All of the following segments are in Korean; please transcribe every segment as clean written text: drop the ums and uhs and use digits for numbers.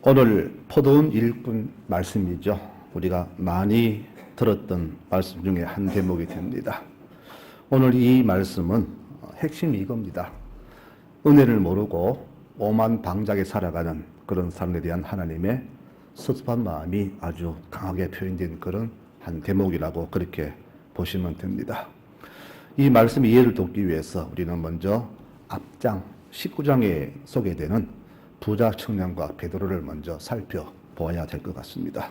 오늘 포도원 일꾼 말씀이죠. 우리가 많이 들었던 말씀 중에 한 대목이 됩니다. 오늘 이 말씀은 핵심이 이겁니다. 은혜를 모르고 오만 방작에 살아가는 그런 사람에 대한 하나님의 섭섭한 마음이 아주 강하게 표현된 그런 한 대목이라고 그렇게 보시면 됩니다. 이 말씀의 이해를 돕기 위해서 우리는 먼저 앞장 19장에 소개되는 부자 청년과 베드로를 먼저 살펴보아야 될 것 같습니다.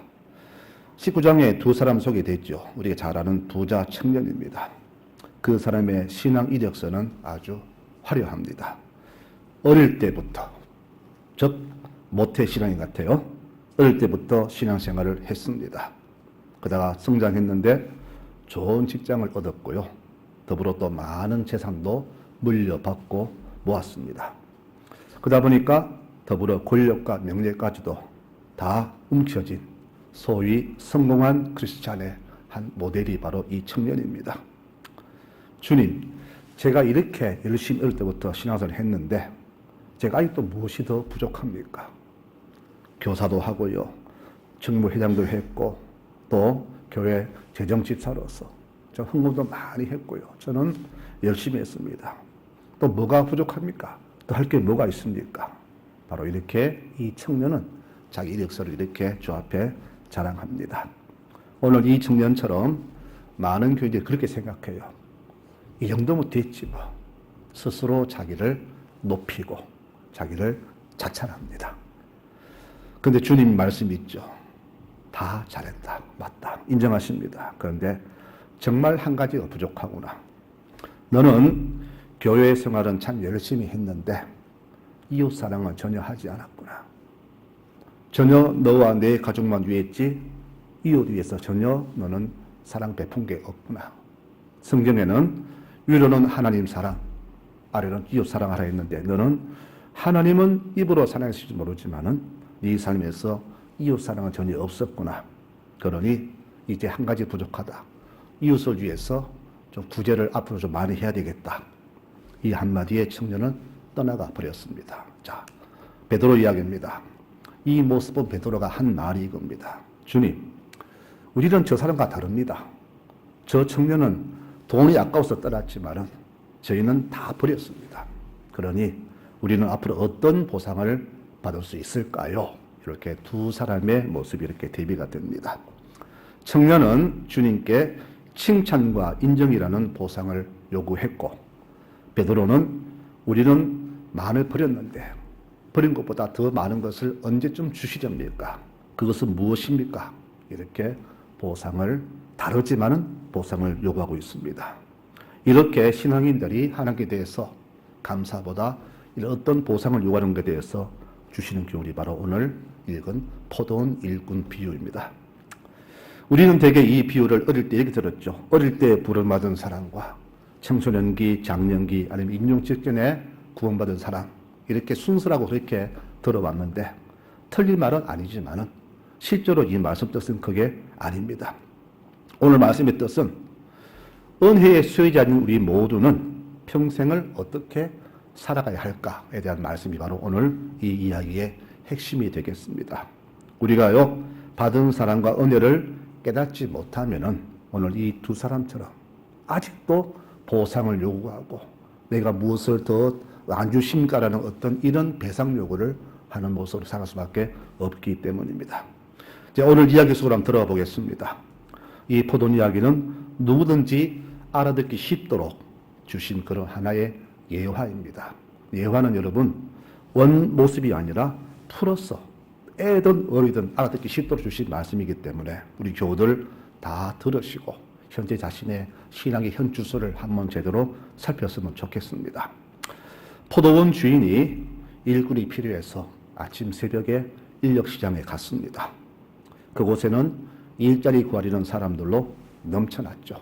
19장에 두 사람 소개됐죠. 우리가 잘 아는 부자 청년입니다. 그 사람의 신앙 이력서는 아주 화려합니다. 어릴 때부터, 즉 모태 신앙인 같아요. 어릴 때부터 신앙생활을 했습니다. 그러다가 성장했는데 좋은 직장을 얻었고요. 더불어 또 많은 재산도 물려받고 모았습니다. 그러다 보니까 더불어 권력과 명예까지도 다 움켜쥔 소위 성공한 크리스찬의 한 모델이 바로 이 청년입니다. 주님, 제가 이렇게 열심히 어릴 때부터 신앙생활을 했는데 제가 아직도 무엇이 더 부족합니까? 교사도 하고요. 정부회장도 했고 또 교회 재정집사로서 저 헌금도 많이 했고요. 저는 열심히 했습니다. 또 뭐가 부족합니까? 또 할 게 뭐가 있습니까? 바로 이렇게 이 청년은 자기 이력서를 이렇게 주 앞에 자랑합니다. 오늘 이 청년처럼 많은 교인들이 그렇게 생각해요. 이 정도면 됐지 뭐. 스스로 자기를 높이고 자기를 자찬합니다. 그런데 주님 말씀이 있죠. 다 잘했다. 맞다. 인정하십니다. 그런데 정말 한 가지가 부족하구나. 너는 교회 생활은 참 열심히 했는데 이웃 사랑은 전혀 하지 않았구나. 전혀 너와 내 가족만 위했지 이웃 위해서 전혀 너는 사랑 베푼 게 없구나. 성경에는 위로는 하나님 사랑, 아래는 이웃 사랑하라 했는데 너는 하나님은 입으로 사랑했을지 모르지만은 네 삶에서 이웃 사랑은 전혀 없었구나. 그러니 이제 한 가지 부족하다. 이웃을 위해서 좀 구제를 앞으로 좀 많이 해야 되겠다. 이 한마디에 청년은 떠나가 버렸습니다. 자, 베드로 이야기입니다. 이 모습은 베드로가 한 말이 이겁니다. 주님, 우리는 저 사람과 다릅니다. 저 청년은 돈이 아까워서 떠났지만은 저희는 다 버렸습니다. 그러니 우리는 앞으로 어떤 보상을 받을 수 있을까요? 이렇게 두 사람의 모습이 이렇게 대비가 됩니다. 청년은 주님께 칭찬과 인정이라는 보상을 요구했고 베드로는 우리는 많이 버렸는데 버린 것보다 더 많은 것을 언제쯤 주시렵니까? 그것은 무엇입니까? 이렇게 보상을 다르지만은 보상을 요구하고 있습니다. 이렇게 신앙인들이 하나님께 대해서 감사보다 이런 어떤 보상을 요구하는 것에 대해서 주시는 교훈이 바로 오늘 읽은 포도원 일꾼 비유입니다. 우리는 대개 이 비유를 어릴 때 얘기 들었죠. 어릴 때 부름받은 사람과 청소년기, 장년기 아니면 임종 직전에 구원받은 사람 이렇게 순서라고 그렇게 들어왔는데 틀린 말은 아니지만은 실제로 이 말씀 뜻은 그게 아닙니다. 오늘 말씀의 뜻은 은혜의 수혜자인 우리 모두는 평생을 어떻게 살아가야 할까에 대한 말씀이 바로 오늘 이 이야기의 핵심이 되겠습니다. 우리가요 받은 사랑과 은혜를 깨닫지 못하면은 오늘 이 두 사람처럼 아직도 보상을 요구하고 내가 무엇을 더 안 주십니까라는 어떤 이런 배상 요구를 하는 모습으로 살아갈 수밖에 없기 때문입니다. 이제 오늘 이야기 속으로 한번 들어가 보겠습니다. 이 포도원 이야기는 누구든지 알아듣기 쉽도록 주신 그런 하나의 예화입니다. 예화는 여러분 원 모습이 아니라 풀어서 애든 어리든 알아듣기 쉽도록 주신 말씀이기 때문에 우리 교우들 다 들으시고 현재 자신의 신앙의 현 주소를 한번 제대로 살폈으면 좋겠습니다. 포도원 주인이 일꾼이 필요해서 아침 새벽에 인력시장에 갔습니다. 그곳에는 일자리 구하려는 사람들로 넘쳐났죠.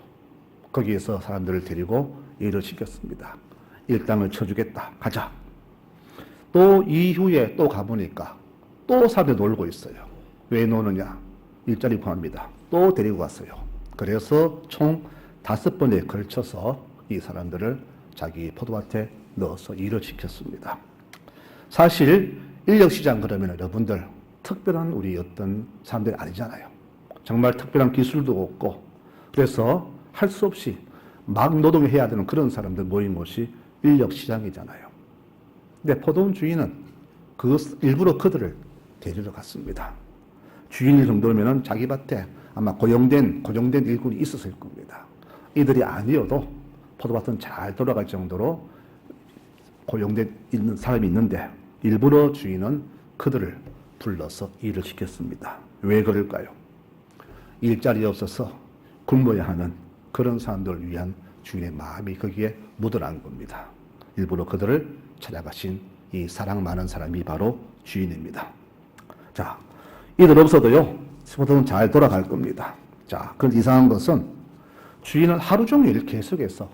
거기에서 사람들을 데리고 일을 시켰습니다. 일당을 쳐주겠다. 가자. 또 이후에 또 가보니까 또 사람들 놀고 있어요. 왜 노느냐? 일자리 구합니다. 또 데리고 갔어요. 그래서 총 5번에 걸쳐서 이 사람들을 자기 포도밭에 넣어서 일을 시켰습니다. 사실 인력시장 그러면 여러분들 특별한 우리 어떤 사람들이 아니잖아요. 정말 특별한 기술도 없고, 그래서 할 수 없이 막 노동해야 되는 그런 사람들 모인 곳이 인력 시장이잖아요. 근데 포도원 주인은 일부러 그들을 데리러 갔습니다. 주인일 정도면 자기 밭에 아마 고정된 일꾼이 있었을 겁니다. 이들이 아니어도 포도밭은 잘 돌아갈 정도로 고용돼 있는 사람이 있는데 일부러 주인은 그들을 불러서 일을 시켰습니다. 왜 그럴까요? 일자리 없어서 굶어야 하는 그런 사람들을 위한 주인의 마음이 거기에 묻어난 겁니다. 일부러 그들을 찾아가신 이 사랑 많은 사람이 바로 주인입니다. 자, 이들 없어도요, 포도는 잘 돌아갈 겁니다. 자, 그런데 이상한 것은 주인은 하루 종일 계속해서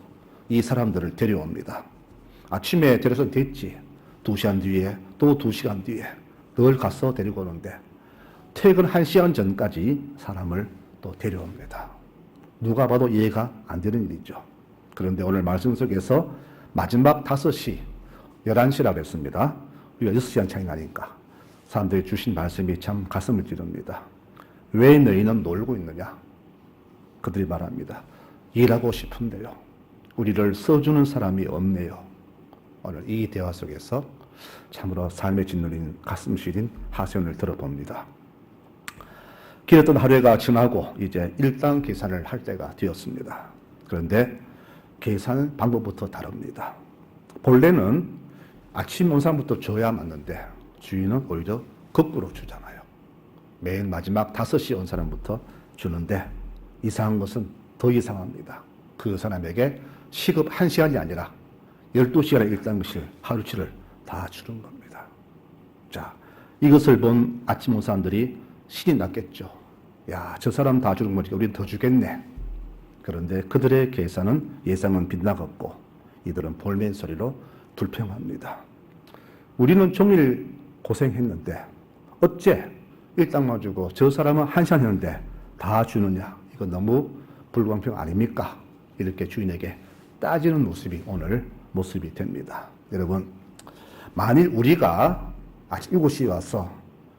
이 사람들을 데려옵니다. 아침에 데려서 됐지. 2시간 뒤에, 또 2시간 뒤에 늘 가서 데리고 오는데 퇴근 1시간 전까지 사람을 또 데려옵니다. 누가 봐도 이해가 안 되는 일이죠. 그런데 오늘 말씀 속에서 마지막 5시, 11시라고 했습니다. 우리가 6시간 차이 나니까 사람들이 주신 말씀이 참 가슴을 찌릅니다. 왜 너희는 놀고 있느냐? 그들이 말합니다. 일하고 싶은데요. 우리를 써주는 사람이 없네요. 오늘 이 대화 속에서 참으로 삶에 짓눌린 가슴 시린 하소연을 들어봅니다. 길었던 하루가 지나고 이제 일당 계산을 할 때가 되었습니다. 그런데 계산 방법부터 다릅니다. 본래는 아침 온 사람부터 줘야 맞는데 주인은 오히려 거꾸로 주잖아요. 맨 마지막 5시 온 사람부터 주는데 이상한 것은 더 이상합니다. 그 사람에게 시급 1시간이 아니라 12시간의 일당실, 하루치를 다 주는 겁니다. 자, 이것을 본 아침 온 사람들이 신이 났겠죠. 야, 저 사람 다 주는 거니까 우리는 더 주겠네. 그런데 그들의 계산은 예상은 빗나갔고 이들은 볼멘 소리로 불평합니다. 우리는 종일 고생했는데 어째 일당만 주고 저 사람은 1시간 했는데 다 주느냐. 이거 너무 불공평 아닙니까? 이렇게 주인에게 따지는 모습이 오늘 모습이 됩니다. 여러분, 만일 우리가 아침 7시에 와서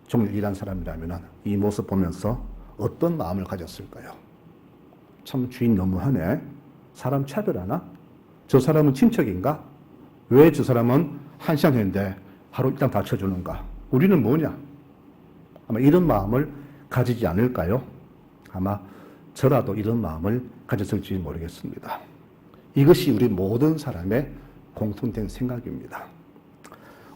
종일 일한 사람이라면 이 모습 보면서 어떤 마음을 가졌을까요? 참 주인 너무하네. 사람 차별하나? 저 사람은 친척인가? 왜 저 사람은 1시간 했는데 하루 일당 다 쳐주는가? 우리는 뭐냐? 아마 이런 마음을 가지지 않을까요? 아마 저라도 이런 마음을 가졌을지 모르겠습니다. 이것이 우리 모든 사람의 공통된 생각입니다.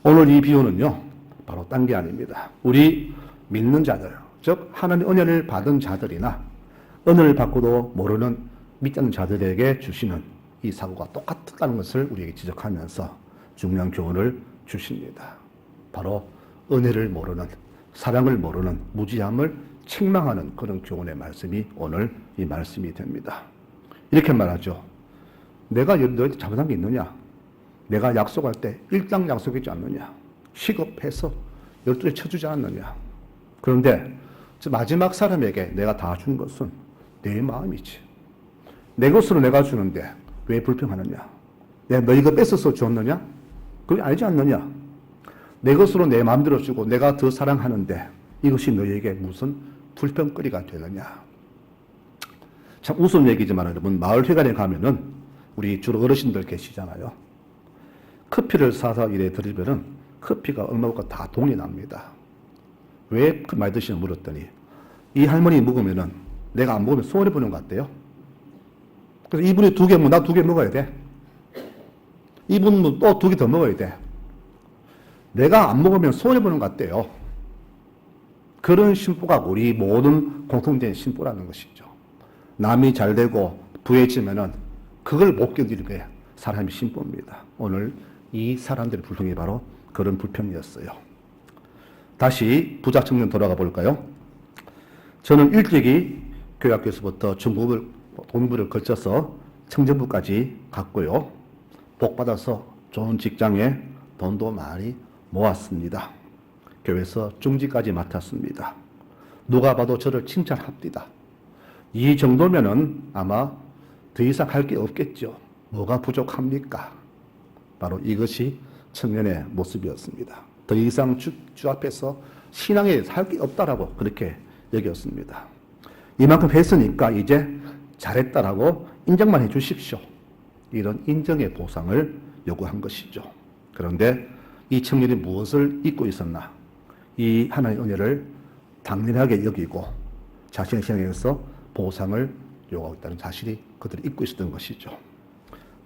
오늘 이 비유는요, 바로 딴 게 아닙니다. 우리 믿는 자들, 즉 하나님의 은혜를 받은 자들이나 은혜를 받고도 모르는 믿지 않는 자들에게 주시는 이 사고가 똑같다는 것을 우리에게 지적하면서 중요한 교훈을 주십니다. 바로 은혜를 모르는, 사랑을 모르는 무지함을 책망하는 그런 교훈의 말씀이 오늘 이 말씀이 됩니다. 이렇게 말하죠. 내가 너희한테 잘못한 게 있느냐? 내가 약속할 때 일당 약속했지 않느냐? 시급해서 12시에 쳐주지 않느냐? 그런데 마지막 사람에게 내가 다 준 것은 내 마음이지. 내 것으로 내가 주는데 왜 불평하느냐? 내가 너희가 뺏어서 줬느냐? 그게 아니지 않느냐? 내 것으로 내 마음대로 주고 내가 더 사랑하는데 이것이 너희에게 무슨 불평거리가 되느냐? 참 웃음 얘기지만 여러분, 마을회관에 가면은 우리 주로 어르신들 계시잖아요. 커피를 사서 이래 드리면은 커피가 얼마고 다 돈이 납니다. 왜 그 많이 드시냐 물었더니 이 할머니 먹으면은 내가 안 먹으면 손해보는 것 같대요. 그래서 이분이 2개 먹으면 나 2개 먹어야 돼. 이분은 또 2개 더 먹어야 돼. 내가 안 먹으면 손해보는 것 같대요. 그런 심보가 우리 모든 공통된 심보라는 것이죠. 남이 잘 되고 부해지면은 그걸 못 견디는 게 사람의 심보입니다. 오늘 이 사람들의 불평이 바로 그런 불평이었어요. 다시 부자 청년 돌아가 볼까요? 저는 일찍이 교육학교에서부터 중급을 공부를 거쳐서 청정부까지 갔고요. 복 받아서 좋은 직장에 돈도 많이 모았습니다. 교회에서 중직까지 맡았습니다. 누가 봐도 저를 칭찬합니다. 이 정도면은 아마 더 이상 할 게 없겠죠. 뭐가 부족합니까? 바로 이것이 청년의 모습이었습니다. 더 이상 주 앞에서 신앙에 살 게 없다라고 그렇게 여겼습니다. 이만큼 했으니까 이제 잘했다라고 인정만 해 주십시오. 이런 인정의 보상을 요구한 것이죠. 그런데 이 청년이 무엇을 잊고 있었나? 이 하나님의 은혜를 당연하게 여기고 자신의 신앙에서 보상을 요구하고 있다는 사실이 그들이 잊고 있었던 것이죠.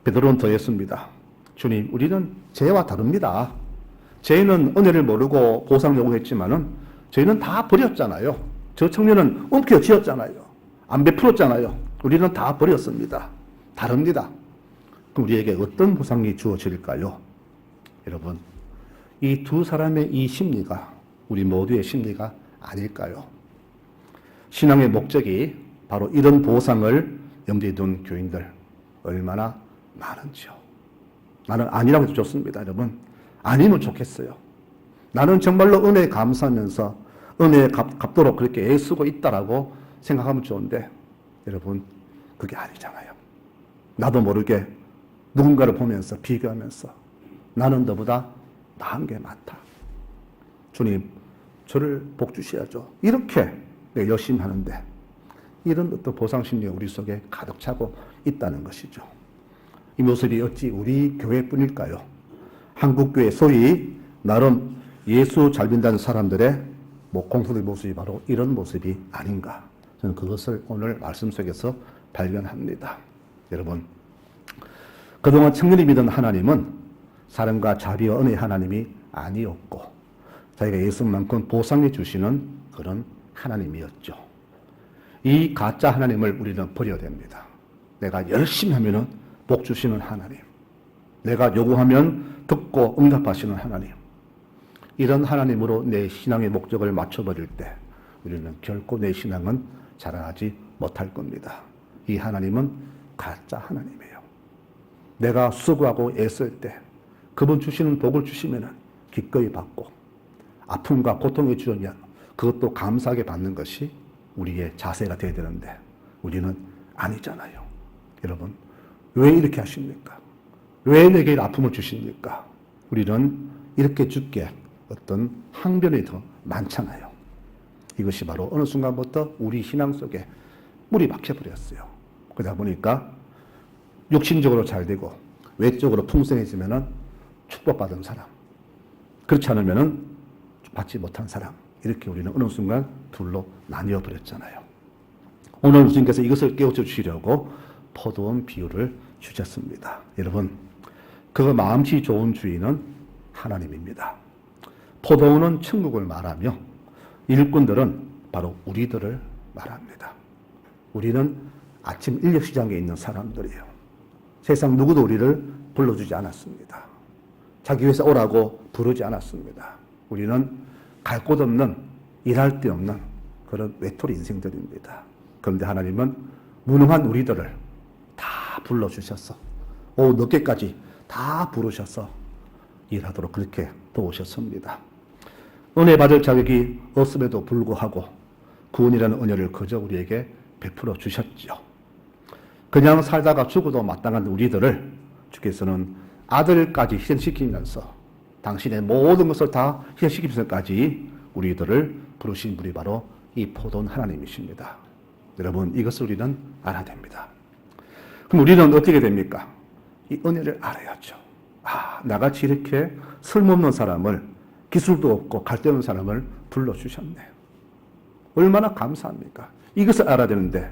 베드로는 더했습니다. 주님, 우리는 죄와 다릅니다. 죄는 은혜를 모르고 보상 요구했지만은 저희는 다 버렸잖아요. 저 청년은 움켜쥐었잖아요. 안 베풀었잖아요. 우리는 다 버렸습니다. 다릅니다. 그럼 우리에게 어떤 보상이 주어질까요? 여러분, 이 두 사람의 이 심리가 우리 모두의 심리가 아닐까요? 신앙의 목적이 바로 이런 보상을 염두에 둔 교인들 얼마나 많은지요. 나는 아니라고 해도 좋습니다, 여러분. 아니면 좋겠어요. 나는 정말로 은혜에 감사하면서 은혜에 갚도록 그렇게 애쓰고 있다라고 생각하면 좋은데 여러분, 그게 아니잖아요. 나도 모르게 누군가를 보면서 비교하면서 나는 너보다 나은 게 많다. 주님, 저를 복 주셔야죠. 이렇게 열심히 하는데 이런 어떤 보상심리가 우리 속에 가득 차고 있다는 것이죠. 이 모습이 어찌 우리 교회뿐일까요? 한국교회 소위 나름 예수 잘 믿는 사람들의 공통된 모습이 바로 이런 모습이 아닌가. 저는 그것을 오늘 말씀 속에서 발견합니다. 여러분, 그동안 청년이 믿은 하나님은 사랑과 자비와 은혜의 하나님이 아니었고 자기가 예수만큼 보상해 주시는 그런 하나님이었죠. 이 가짜 하나님을 우리는 버려야 됩니다. 내가 열심히 하면은 복 주시는 하나님, 내가 요구하면 듣고 응답하시는 하나님, 이런 하나님으로 내 신앙의 목적을 맞춰버릴 때 우리는 결코 내 신앙은 자라나지 못할 겁니다. 이 하나님은 가짜 하나님이에요. 내가 수고하고 애쓸 때 그분 주시는 복을 주시면 기꺼이 받고 아픔과 고통을 주었냐 그것도 감사하게 받는 것이 우리의 자세가 되어야 되는데 우리는 아니잖아요. 여러분, 왜 이렇게 하십니까? 왜 내게 아픔을 주십니까? 우리는 이렇게 죽게 어떤 항변이 더 많잖아요. 이것이 바로 어느 순간부터 우리 신앙 속에 물이 박혀버렸어요. 그러다 보니까 육신적으로 잘 되고 외적으로 풍성해지면은 축복받은 사람, 그렇지 않으면은 받지 못한 사람, 이렇게 우리는 어느 순간 둘로 나뉘어 버렸잖아요. 오늘 주님께서 이것을 깨우쳐 주시려고 포도원 비유를 주셨습니다. 여러분, 그 마음씨 좋은 주인은 하나님입니다. 포도원은 천국을 말하며 일꾼들은 바로 우리들을 말합니다. 우리는 아침 인력시장에 있는 사람들이에요. 세상 누구도 우리를 불러주지 않았습니다. 자기 회사 오라고 부르지 않았습니다. 우리는 갈 곳 없는, 일할 데 없는 그런 외톨이 인생들입니다. 그런데 하나님은 무능한 우리들을 다 불러주셔서 오후 늦게까지 다 부르셔서 일하도록 그렇게 도우셨습니다. 은혜 받을 자격이 없음에도 불구하고 구원이라는 은혜를 그저 우리에게 베풀어 주셨죠. 그냥 살다가 죽어도 마땅한 우리들을 주께서는 아들까지 희생시키면서 당신의 모든 것을 다 희생시키면서까지 우리들을 부르신 분이 바로 이 포도원 하나님이십니다. 여러분, 이것을 우리는 알아야 됩니다. 그럼 우리는 어떻게 됩니까? 이 은혜를 알아야죠. 나같이 이렇게 쓸모없는 사람을, 기술도 없고 갈데 없는 사람을 불러주셨네. 얼마나 감사합니까? 이것을 알아야 되는데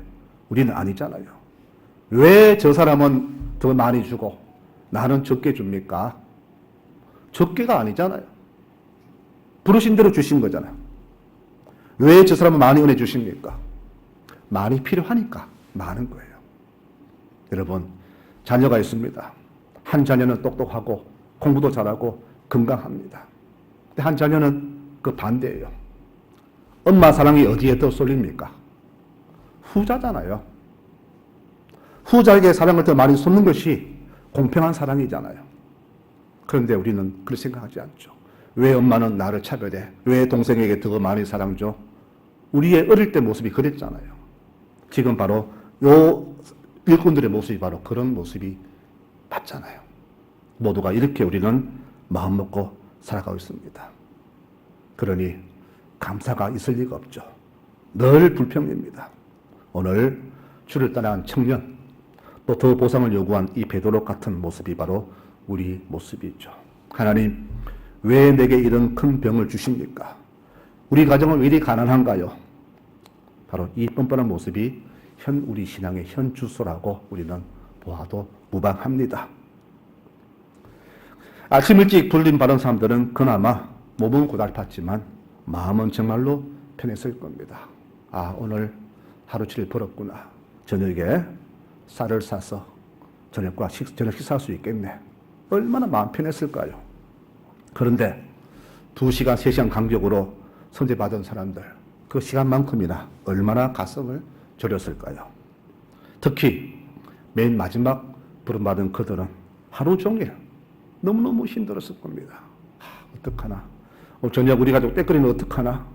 우리는 아니잖아요. 왜 저 사람은 더 많이 주고 나는 적게 줍니까? 적게가 아니잖아요. 부르신 대로 주신 거잖아요. 왜 저 사람은 많이 은혜 주십니까? 많이 필요하니까 많은 거예요. 여러분, 자녀가 있습니다. 한 자녀는 똑똑하고 공부도 잘하고 건강합니다. 근데 한 자녀는 그 반대예요. 엄마 사랑이 어디에 더 쏠립니까? 후자잖아요. 후자에게 사랑을 더 많이 쏟는 것이 공평한 사랑이잖아요. 그런데 우리는 그렇게 생각하지 않죠. 왜 엄마는 나를 차별해? 왜 동생에게 더 많이 사랑 줘? 우리의 어릴 때 모습이 그랬잖아요. 지금 바로 요 일꾼들의 모습이 바로 그런 모습이 맞잖아요. 모두가 이렇게 우리는 마음 먹고 살아가고 있습니다. 그러니 감사가 있을 리가 없죠. 늘 불평입니다. 오늘 주를 떠난 청년, 또 더 보상을 요구한 이 베드로 같은 모습이 바로 우리 모습이죠. 하나님, 왜 내게 이런 큰 병을 주십니까? 우리 가정은 왜 이리 가난한가요? 바로 이 뻔뻔한 모습이 우리 신앙의 현 주소라고 우리는 보아도 무방합니다. 아침 일찍 불림 받은 사람들은 그나마 몸은 고달팠지만 마음은 정말로 편했을 겁니다. 아, 오늘 하루치를 벌었구나. 저녁에 쌀을 사서 저녁 식사할 수 있겠네. 얼마나 마음 편했을까요? 그런데 2시간, 3시간 간격으로 선제받은 사람들, 그 시간만큼이나 얼마나 가슴을 졸였을까요? 특히 맨 마지막 부름받은 그들은 하루 종일 너무너무 힘들었을 겁니다. 어떡하나? 저녁 우리 가족 떼거리는 어떡하나?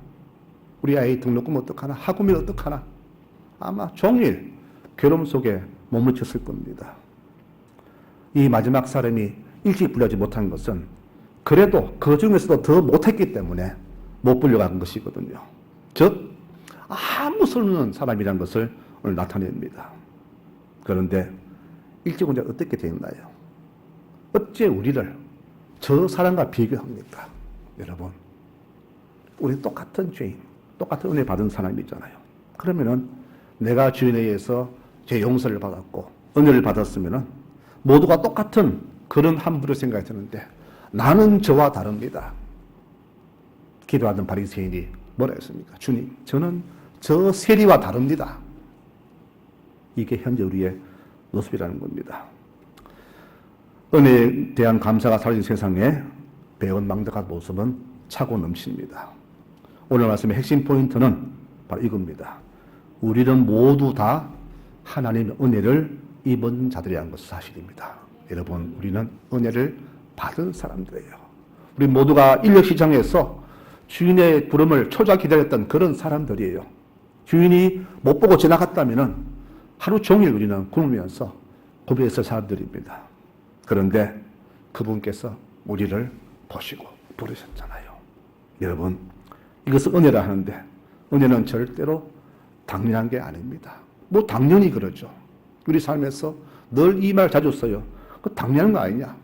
우리 아이 등록금 어떡하나? 학우면 어떡하나? 아마 종일 괴로움 속에 머무르쳤을 겁니다. 이 마지막 사람이 일찍 불려지 못한 것은 그래도 그 중에서도 더 못했기 때문에 못 불려간 것이거든요. 즉 아무 소용없는 사람이라는 것을 오늘 나타냅니다. 그런데 일찍 온 자가 어떻게 되었나요? 어째 우리를 저 사람과 비교합니까? 여러분, 우리 똑같은 죄인, 똑같은 은혜 받은 사람이잖아요. 그러면은 내가 주인에 의해서 제 용서를 받았고 은혜를 받았으면은 모두가 똑같은 그런 함부로 생각이 드는데 나는 저와 다릅니다. 기도하던 바리새인이 뭐라 했습니까? 주님, 저는 저 세리와 다릅니다. 이게 현재 우리의 모습이라는 겁니다. 은혜에 대한 감사가 사라진 세상에 배은망덕한 모습은 차고 넘칩니다. 오늘 말씀의 핵심 포인트는 바로 이겁니다. 우리는 모두 다 하나님의 은혜를 입은 자들이라는 것은 사실입니다. 여러분, 우리는 은혜를 받은 사람들이에요. 우리 모두가 인력시장에서 주인의 부름을 초조하게 기다렸던 그런 사람들이에요. 주인이 못 보고 지나갔다면 하루 종일 우리는 굶으면서 고비했을 사람들입니다. 그런데 그분께서 우리를 보시고 부르셨잖아요. 여러분, 이것은 은혜라 하는데 은혜는 절대로 당연한 게 아닙니다. 뭐 당연히 그러죠. 우리 삶에서 늘 이 말 자주 써요. 그 당연한 거 아니냐?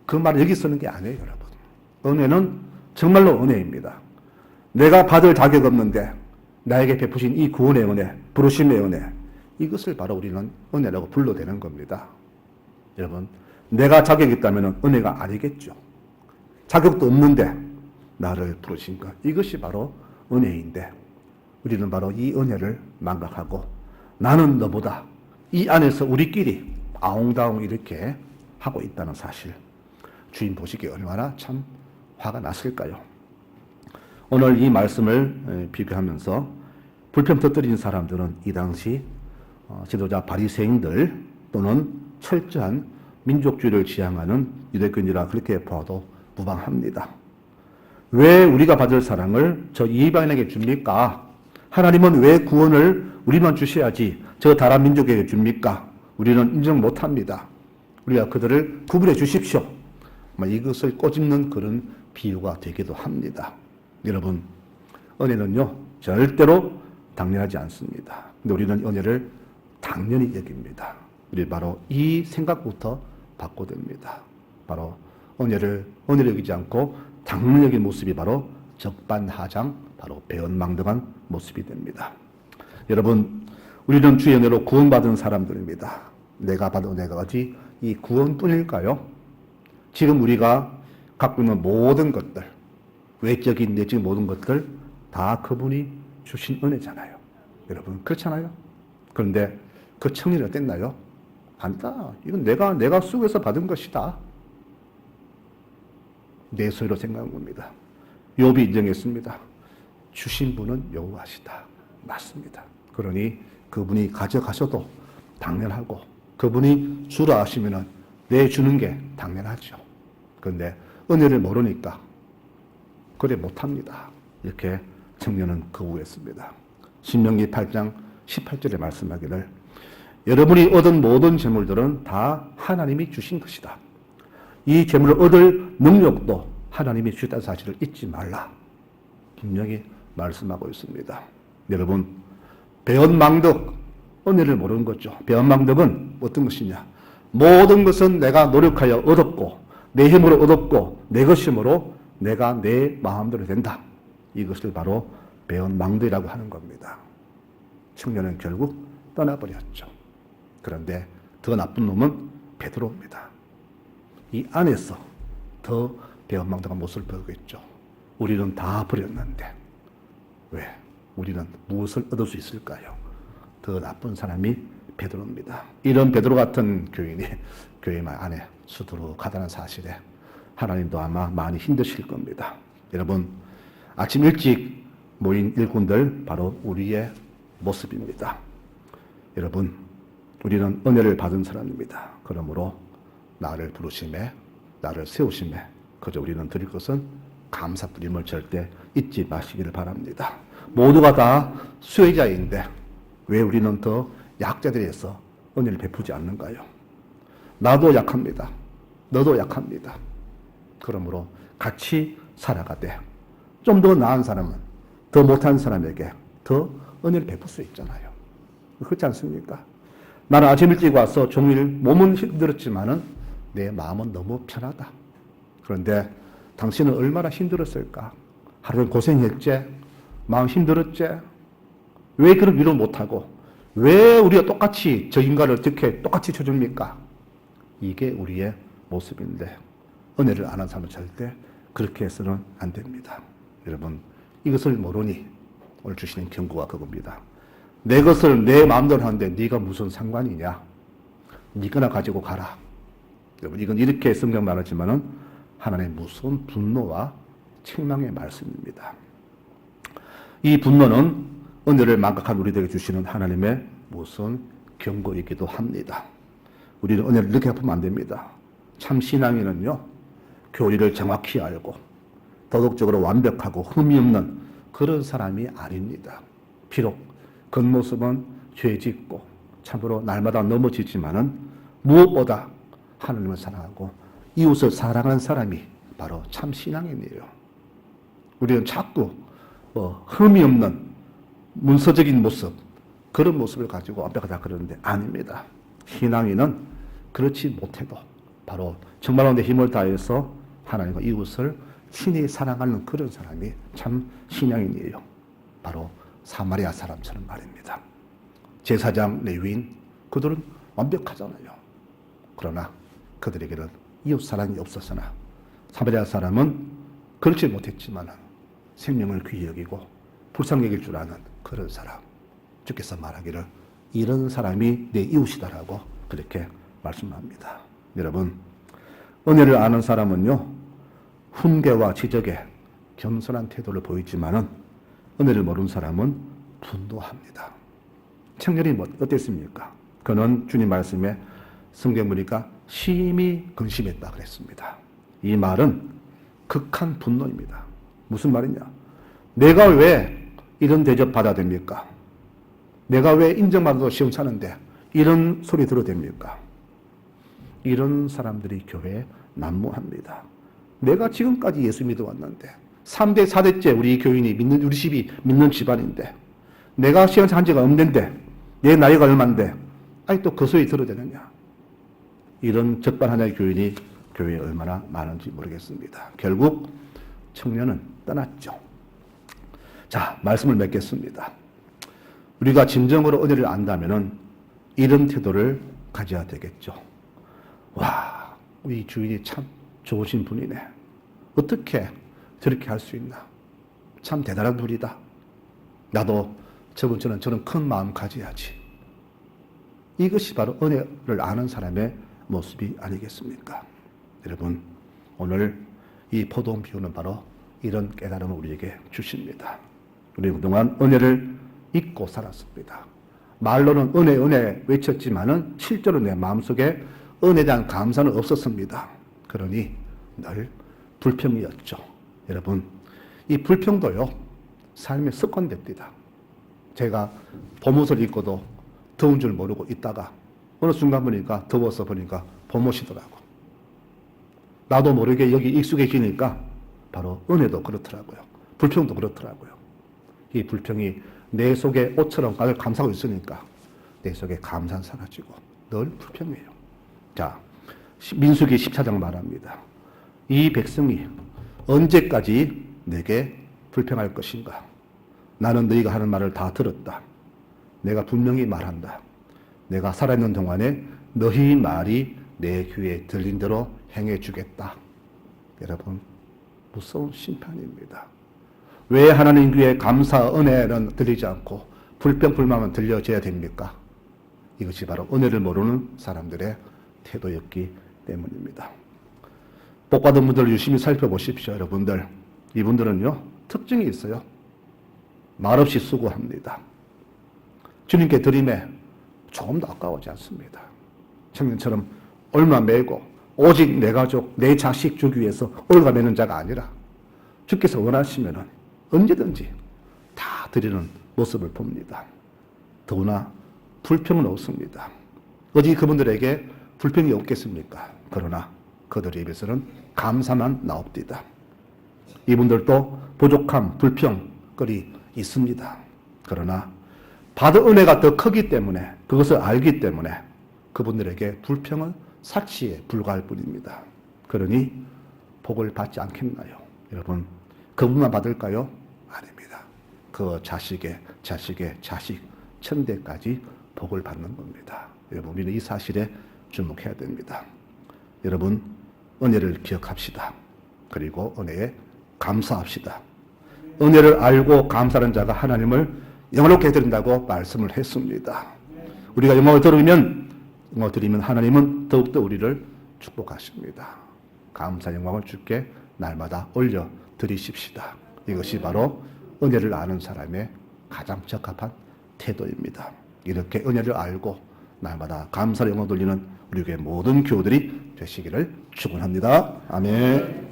그 말을 여기 쓰는 게 아니에요, 여러분. 은혜는 정말로 은혜입니다. 내가 받을 자격 없는데 나에게 베푸신 이 구원의 은혜, 부르심의 은혜, 이것을 바로 우리는 은혜라고 불러대는 겁니다. 여러분, 내가 자격이 있다면 은혜가 아니겠죠. 자격도 없는데 나를 부르신 것, 이것이 바로 은혜인데 우리는 바로 이 은혜를 망각하고 나는 너보다 이 안에서 우리끼리 아웅다웅 이렇게 하고 있다는 사실, 주인 보시기에 얼마나 참 화가 났을까요? 오늘 이 말씀을 비교하면서 불평 터뜨린 사람들은 이 당시 지도자 바리새인들 또는 철저한 민족주의를 지향하는 유대교인이라 그렇게 보아도 무방합니다. 왜 우리가 받을 사랑을 저 이방인에게 줍니까? 하나님은 왜 구원을 우리만 주셔야지 저 다른 민족에게 줍니까? 우리는 인정 못합니다. 우리가 그들을 구분해 주십시오. 이것을 꼬집는 그런 비유가 되기도 합니다. 여러분, 은혜는요 절대로 당연하지 않습니다. 근데 우리는 은혜를 당연히 여깁니다. 우리 바로 이 생각부터 바꿔야 됩니다. 바로 은혜를 여기지 않고 당연히 여긴 모습이 바로 적반하장, 바로 배은망덕한 모습이 됩니다. 여러분, 우리는 주의 은혜로 구원받은 사람들입니다. 내가 받은 은혜가 어디 이 구원뿐일까요? 지금 우리가 갖고 있는 모든 것들, 외적인 내적인 모든 것들 다 그분이 주신 은혜잖아요. 여러분, 그렇잖아요? 그런데 그 청년이 어땠나요? 아니다. 이건 내가 수고해서 받은 것이다. 내 소유로 생각한 겁니다. 욥이 인정했습니다. 주신 분은 여호와시다. 맞습니다. 그러니 그분이 가져가셔도 당연하고 그분이 주라 하시면 내주는 게 당연하죠. 그런데 은혜를 모르니까 그래 못합니다. 이렇게 청년은 거부했습니다. 신명기 8장 18절에 말씀하기를 여러분이 얻은 모든 재물들은 다 하나님이 주신 것이다. 이 재물을 얻을 능력도 하나님이 주셨다는 사실을 잊지 말라. 분명히 말씀하고 있습니다. 여러분, 배은망덕, 은혜를 모르는 거죠. 배은망덕은 어떤 것이냐? 모든 것은 내가 노력하여 얻었고 내 힘으로 얻었고 내 것이므로 내가 내 마음대로 된다. 이것을 바로 배은망덕이라고 하는 겁니다. 청년은 결국 떠나버렸죠. 그런데 더 나쁜 놈은 베드로입니다. 이 안에서 더 배은망덕한 모습을 보이고 있죠. 우리는 다 버렸는데 왜? 우리는 무엇을 얻을 수 있을까요? 더 나쁜 사람이 베드로입니다. 이런 베드로 같은 교인이 교회 안에 수두룩하다는 사실에 하나님도 아마 많이 힘드실 겁니다. 여러분, 아침 일찍 모인 일꾼들 바로 우리의 모습입니다. 여러분, 우리는 은혜를 받은 사람입니다. 그러므로 나를 부르심에, 나를 세우심에 그저 우리는 드릴 것은 감사드림을 절대 잊지 마시기를 바랍니다. 모두가 다 수혜자인데 왜 우리는 더 약자들에서 은혜를 베푸지 않는가요? 나도 약합니다. 너도 약합니다. 그러므로 같이 살아가되 좀 더 나은 사람은 더 못한 사람에게 더 은혜를 베풀 수 있잖아요. 그렇지 않습니까? 나는 아침 일찍 와서 종일 몸은 힘들었지만은 내 마음은 너무 편하다. 그런데 당신은 얼마나 힘들었을까? 하루 종일 고생했지? 마음 힘들었지? 왜 그런 위로 못하고 왜 우리가 똑같이 저 인간을 어떻게 똑같이 쳐줍니까? 이게 우리의 모습인데 은혜를 아는 사람은 절대 그렇게 해서는 안 됩니다. 여러분, 이것을 모르니 오늘 주시는 경고가 그겁니다. 내 것을 내 마음대로 하는데 네가 무슨 상관이냐? 네거나 가지고 가라. 여러분, 이건 이렇게 성경 말하지만은 하나님의 무서운 분노와 책망의 말씀입니다. 이 분노는 은혜를 망각한 우리들에게 주시는 하나님의 무서운 경고이기도 합니다. 우리는 은혜를 이렇게 갚으면 안 됩니다. 참 신앙인은요, 교리를 정확히 알고 도덕적으로 완벽하고 흠이 없는 그런 사람이 아닙니다. 비록 겉모습은 죄짓고 참으로 날마다 넘어지지만은 무엇보다 하나님을 사랑하고 이웃을 사랑하는 사람이 바로 참 신앙인이에요. 우리는 자꾸 흠이 없는 문서적인 모습, 그런 모습을 가지고 완벽하다 그러는데 아닙니다. 신앙인은 그렇지 못해도 바로 정말로 내 힘을 다해서 하나님과 이웃을 친히 사랑하는 그런 사람이 참 신앙인이에요. 바로 사마리아 사람처럼 말입니다. 제사장, 레위인, 그들은 완벽하잖아요. 그러나 그들에게는 이웃 사랑이 없었으나 사마리아 사람은 그렇지 못했지만 생명을 귀히 여기고 불쌍히 여길 줄 아는 그런 사람. 주께서 말하기를 이런 사람이 내 이웃이다라고 그렇게 말씀합니다. 여러분, 은혜를 아는 사람은요, 훈계와 지적에 겸손한 태도를 보이지만은 은혜를 모르는 사람은 분노합니다. 청년이 어땠습니까? 그는 주님 말씀에 성경 보니까 심히 근심했다 그랬습니다. 이 말은 극한 분노입니다. 무슨 말이냐? 내가 왜 이런 대접 받아야 됩니까? 내가 왜 인정받아도 시험차는데 이런 소리 들어도 됩니까? 이런 사람들이 교회에 난무합니다. 내가 지금까지 예수 믿어왔는데 3대, 4대째 우리 교인이 믿는, 우리 집이 믿는 집안인데 내가 시험차 한 지가 없는데 내 나이가 얼만데 아직도 그 소리 들어야 되느냐? 이런 적반하장의 교인이 교회에 얼마나 많은지 모르겠습니다. 결국 청년은 떠났죠. 자, 말씀을 맺겠습니다. 우리가 진정으로 은혜를 안다면은 이런 태도를 가져야 되겠죠. 와, 우리 주인이 참 좋으신 분이네. 어떻게 저렇게 할 수 있나? 참 대단한 분이다. 나도 저번처럼 저런 큰 마음 가져야지. 이것이 바로 은혜를 아는 사람의 모습이 아니겠습니까? 여러분, 오늘 이 포도원 비유는 바로 이런 깨달음을 우리에게 주십니다. 우리 그동안 은혜를 잊고 살았습니다. 말로는 은혜, 은혜 외쳤지만은 실제로 내 마음속에 은혜에 대한 감사는 없었습니다. 그러니 늘 불평이었죠. 여러분, 이 불평도요, 삶의 습관됩니다. 제가 봄옷을 입고도 더운 줄 모르고 있다가 어느 순간 보니까 더워서 보니까 봄옷이더라고. 나도 모르게 여기 익숙해지니까 바로 은혜도 그렇더라고요. 불평도 그렇더라고요. 이 불평이 내 속에 옷처럼 가득 감싸고 있으니까 내 속에 감사는 사라지고 늘 불평이에요. 자, 민수기 14장 말합니다. 이 백성이 언제까지 내게 불평할 것인가? 나는 너희가 하는 말을 다 들었다. 내가 분명히 말한다. 내가 살아있는 동안에 너희 말이 내 귀에 들린 대로 행해 주겠다. 여러분, 무서운 심판입니다. 왜 하나님 귀에 감사, 은혜는 들리지 않고 불평, 불만만 들려져야 됩니까? 이것이 바로 은혜를 모르는 사람들의 태도였기 때문입니다. 복받은 분들을 유심히 살펴보십시오, 여러분들. 이분들은요, 특징이 있어요. 말없이 수고합니다. 주님께 드림에 조금도 아까워하지 않습니다. 청년처럼 얼마 매고 오직 내 가족, 내 자식 주기 위해서 올가매는 자가 아니라 주께서 원하시면 언제든지 다 드리는 모습을 봅니다. 더구나 불평은 없습니다. 어디 그분들에게 불평이 없겠습니까? 그러나 그들의 입에서는 감사만 나옵니다. 이분들도 부족함, 불평거리 있습니다. 그러나 받은 은혜가 더 크기 때문에, 그것을 알기 때문에 그분들에게 불평은 사치에 불과할 뿐입니다. 그러니 복을 받지 않겠나요? 여러분, 그분만 받을까요? 아닙니다. 그 자식의 자식 천대까지 복을 받는 겁니다. 여러분, 우리는 이 사실에 주목해야 됩니다. 여러분, 은혜를 기억합시다. 그리고 은혜에 감사합시다. 은혜를 알고 감사하는 자가 하나님을 영화롭게 해드린다고 말씀을 했습니다. 우리가 영광을 드리면 하나님은 더욱더 우리를 축복하십니다. 감사 영광을 주께 날마다 올려 드리십시다. 이것이 바로 은혜를 아는 사람의 가장 적합한 태도입니다. 이렇게 은혜를 알고 날마다 감사를 영광 돌리는 우리 교회 모든 교우들이 되시기를 축원합니다. 아멘.